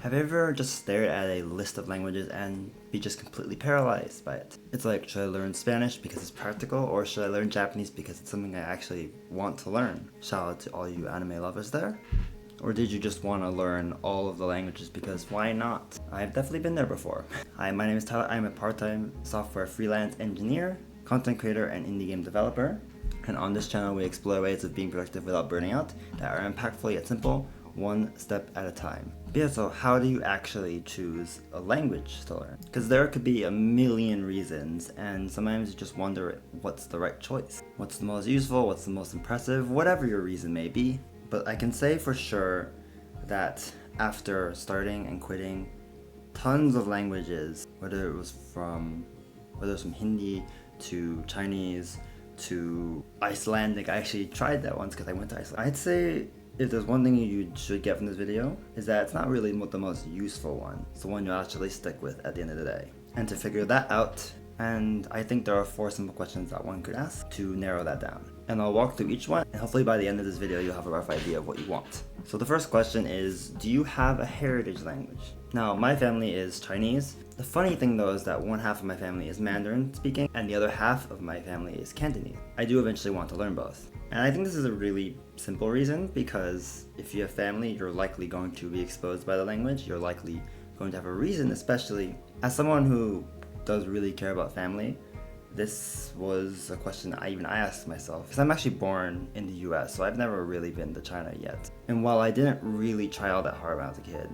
Have you ever just stared at a list of languages and be just completely paralyzed by it? It's like, should I learn Spanish because it's practical, or should I learn Japanese because it's something I actually want to learn? Shout out to all you anime lovers there. Or did you just want to learn all of the languages because why not? I've definitely been there before. Hi, my name is Tyler. I'm a part-time software freelance engineer, content creator, and indie game developer. And on this channel, we explore ways of being productive without burning out that are impactful yet simple, one step at a time. Yeah, so how do you actually choose a language to learn? Because there could be a million reasons, and sometimes you just wonder what's the right choice. What's the most useful, what's the most impressive, whatever your reason may be. But I can say for sure that after starting and quitting tons of languages, whether it was from Hindi to Chinese to Icelandic, I actually tried that once because I went to Iceland. I'd say if there's one thing you should get from this video, is that it's not really the most useful one. It's the one you'll actually stick with at the end of the day. And to figure that out, and I think there are 4 simple questions that one could ask to narrow that down. And I'll walk through each one, and hopefully by the end of this video you'll have a rough idea of what you want. So the first question is, do you have a heritage language? Now, my family is Chinese. The funny thing though is that one half of my family is Mandarin speaking, and the other half of my family is Cantonese. I do eventually want to learn both. And I think this is a really simple reason, because if you have family, you're likely going to be exposed by the language. You're likely going to have a reason, especially as someone who does really care about family. This was a question I asked myself, because I'm actually born in the US, so I've never really been to China yet. And while I didn't really try all that hard when I was a kid,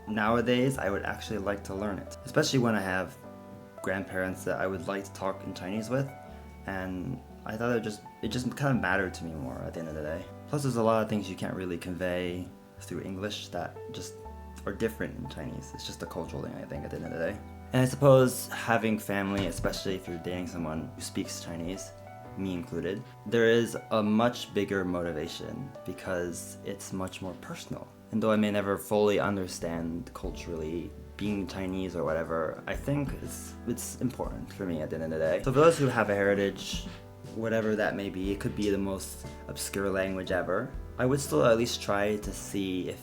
nowadays I would actually like to learn it, especially when I have grandparents that I would like to talk in Chinese with, and I thought it just kind of mattered to me more at the end of the day. Plus there's a lot of things you can't really convey through English that just are different in Chinese. It's just a cultural thing, I think, at the end of the day. And I suppose having family, especially if you're dating someone who speaks Chinese, me included, there is a much bigger motivation because it's much more personal. And though I may never fully understand culturally being Chinese or whatever, I think it's important for me at the end of the day. So for those who have a heritage, whatever that may be, it could be the most obscure language ever, I would still at least try to see if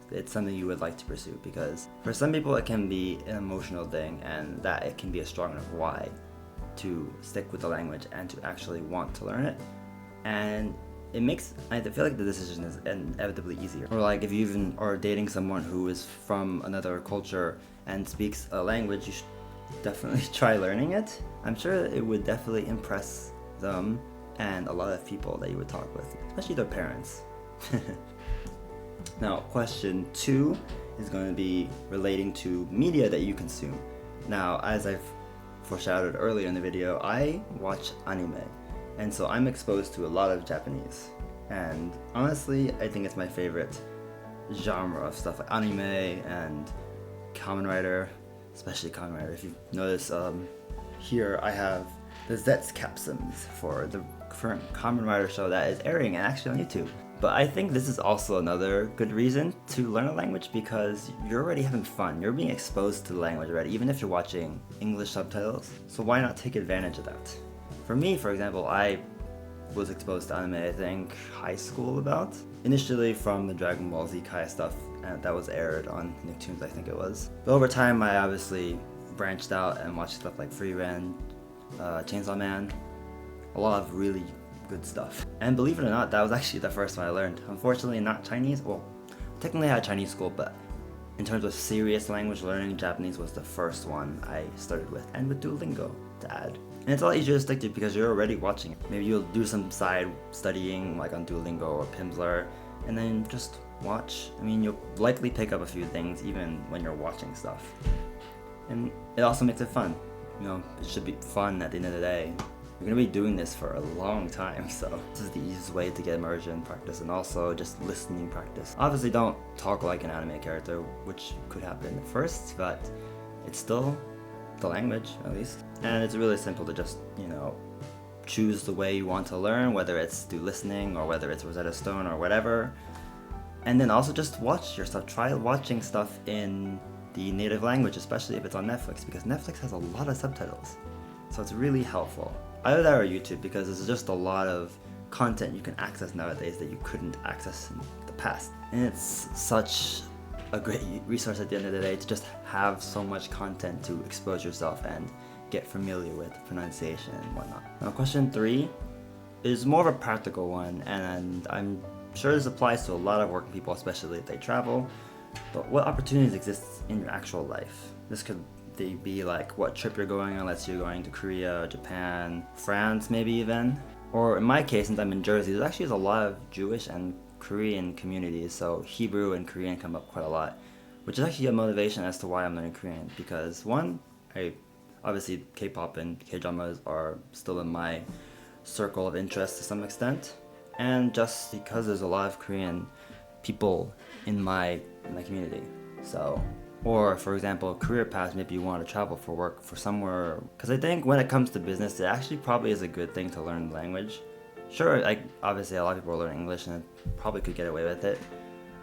it's something you would like to pursue, because for some people it can be an emotional thing, and that it can be a strong enough why to stick with the language and to actually want to learn it. And it makes, I feel like the decision is inevitably easier. Or like if you even are dating someone who is from another culture and speaks a language, you should definitely try learning it. I'm sure it would definitely impress them and a lot of people that you would talk with, especially their parents. Now, question 2 is going to be relating to media that you consume. Now, as I've foreshadowed earlier in the video, I watch anime, and so I'm exposed to a lot of Japanese. And honestly, I think it's my favorite genre of stuff, like anime and Kamen Rider, especially Kamen Rider. If you notice, here I have the Zets captions for the current Kamen Rider show that is airing and actually on YouTube. But I think this is also another good reason to learn a language, because you're already having fun. You're being exposed to the language already, even if you're watching English subtitles. So why not take advantage of that? For me, for example, I was exposed to anime, I think, high school about. Initially from the Dragon Ball Z Kai stuff that was aired on Nicktoons, I think it was. But over time, I obviously branched out and watched stuff like Free Ren, Chainsaw Man, a lot of really good stuff. And believe it or not, that was actually the first one I learned. Unfortunately not Chinese. Well, technically I had Chinese school, but in terms of serious language learning, Japanese was the first one I started with, and with Duolingo to add. And it's a lot easier to stick to because you're already watching it. Maybe you'll do some side studying like on Duolingo or Pimsleur, and then just watch. I mean, you'll likely pick up a few things even when you're watching stuff. And it also makes it fun. You know, it should be fun at the end of the day. You're gonna be doing this for a long time, so this is the easiest way to get immersion practice, and also just listening practice. Obviously don't talk like an anime character, which could happen at first, but it's still the language, at least. And it's really simple to just, you know, choose the way you want to learn, whether it's through listening or whether it's Rosetta Stone or whatever. And then also just watch your stuff. Try watching stuff in the native language, especially if it's on Netflix, because Netflix has a lot of subtitles. So it's really helpful. Either that or YouTube, because there's just a lot of content you can access nowadays that you couldn't access in the past. And it's such a great resource at the end of the day to just have so much content to expose yourself and get familiar with pronunciation and whatnot. Now, question 3 is more of a practical one, and I'm sure this applies to a lot of working people, especially if they travel. But what opportunities exist in your actual life? This could be like what trip you're going on. Let's say you're going to Korea, Japan, France, maybe even. Or in my case, since I'm in Jersey, there's a lot of Jewish and Korean communities, so Hebrew and Korean come up quite a lot, which is actually a motivation as to why I'm learning Korean. Because one, obviously K-pop and K-dramas are still in my circle of interest to some extent, and just because there's a lot of Korean people in my community. So, or for example, career paths, maybe you want to travel for work for somewhere, because I think when it comes to business, it actually probably is a good thing to learn the language. Sure, obviously a lot of people are learning English and probably could get away with it.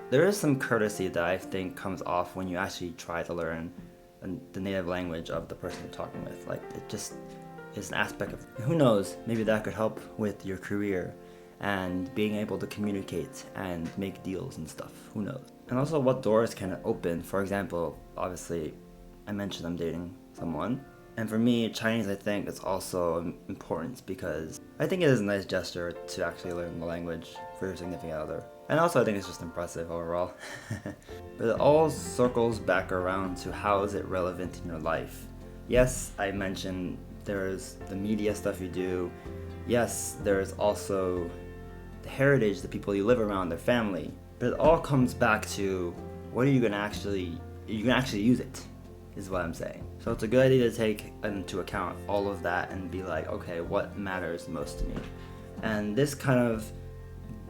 There is some courtesy that I think comes off when you actually try to learn the native language of the person you're talking with. Like, it just is an aspect of, who knows, maybe that could help with your career and being able to communicate and make deals and stuff. Who knows? And also, what doors can it open? For example, obviously, I mentioned I'm dating someone. And for me, Chinese, I think, is also important because I think it is a nice gesture to actually learn the language for your significant other. And also, I think it's just impressive overall. But it all circles back around to how is it relevant in your life. Yes, I mentioned there's the media stuff you do. Yes, there's also the heritage, the people you live around, their family. But it all comes back to what are you gonna actually use it, is what I'm saying. So it's a good idea to take into account all of that and be like, okay, what matters most to me? And this kind of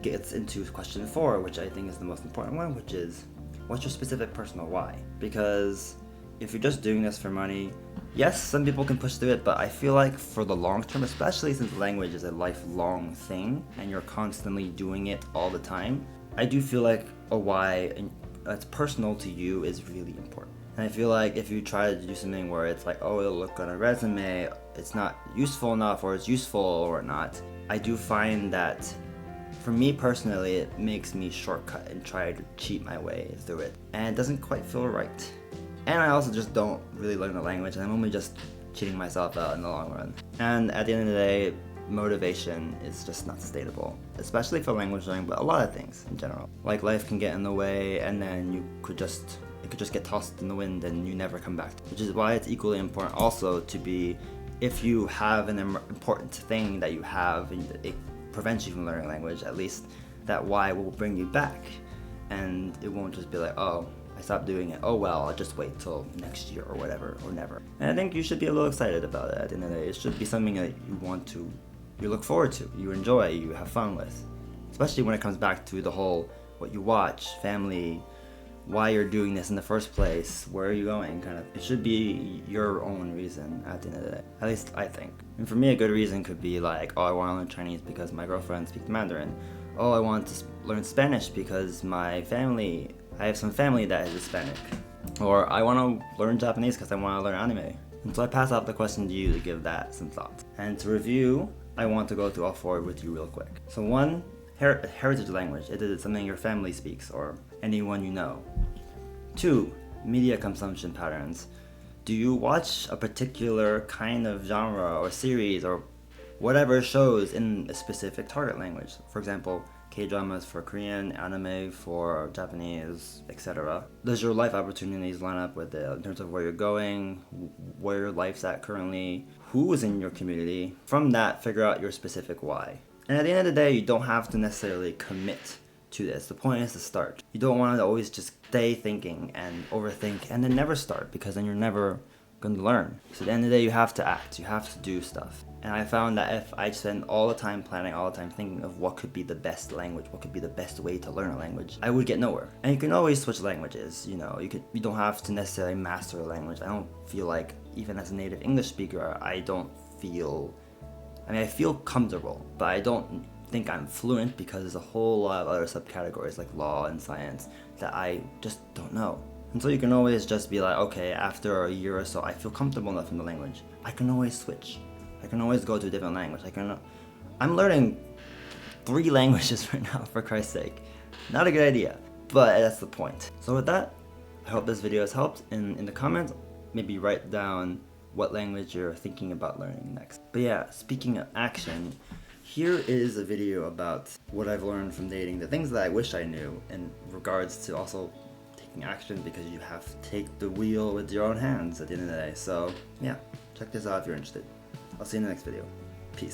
gets into question 4, which I think is the most important one, which is, what's your specific personal why? Because if you're just doing this for money, yes, some people can push through it, but I feel like for the long term, especially since language is a lifelong thing and you're constantly doing it all the time, I do feel like a why that's personal to you is really important. And I feel like if you try to do something where it's like, oh, it'll look on a resume, it's not useful enough, or it's useful or not, I do find that for me personally, it makes me shortcut and try to cheat my way through it. And it doesn't quite feel right. And I also just don't really learn the language, and I'm only just cheating myself out in the long run. And at the end of the day, motivation is just not sustainable, especially for language learning, but a lot of things in general. Like, life can get in the way, and then it could just get tossed in the wind and you never come back. Which is why it's equally important also to be, if you have an important thing that you have and it prevents you from learning language, at least that why will bring you back. And it won't just be like, oh, I stopped doing it. Oh well, I'll just wait till next year or whatever, or never. And I think you should be a little excited about it at the end of the day. It should be something that you look forward to, you enjoy, you have fun with. Especially when it comes back to the whole, what you watch, family, why you're doing this in the first place, where are you going, kind of. It should be your own reason at the end of the day. At least I think. And for me, a good reason could be like, oh, I want to learn Chinese because my girlfriend speaks Mandarin. Oh, I want to learn Spanish because I have some family that is Hispanic. Or I want to learn Japanese because I want to learn anime. And so I pass off the question to you to give that some thought. And to review, I want to go through all 4 with you real quick. So 1, heritage language. It is something your family speaks or anyone you know. 2, media consumption patterns. Do you watch a particular kind of genre or series or whatever shows in a specific target language? For example, K-dramas for Korean, anime for Japanese, etc. Does your life opportunities line up with it in terms of where you're going, where your life's at currently, who is in your community? From that, figure out your specific why. And at the end of the day, you don't have to necessarily commit to this. The point is to start. You don't want to always just stay thinking and overthink and then never start, because then you're never going to learn. So at the end of the day, you have to act. You have to do stuff. And I found that if I spend all the time planning, all the time thinking of what could be the best language, what could be the best way to learn a language, I would get nowhere. And you can always switch languages, you don't have to necessarily master a language. I don't feel like, even as a native English speaker, I feel comfortable, but I don't think I'm fluent because there's a whole lot of other subcategories like law and science that I just don't know. And so you can always just be like, okay, after a year or so, I feel comfortable enough in the language. I can always switch. I can always go to a different language. I'm learning 3 languages right now, for Christ's sake. Not a good idea, but that's the point. So with that, I hope this video has helped, and in the comments, maybe write down what language you're thinking about learning next. But yeah, speaking of action, here is a video about what I've learned from dating, the things that I wish I knew in regards to also taking action, because you have to take the wheel with your own hands at the end of the day. So yeah, check this out if you're interested. I'll see you in the next video. Peace.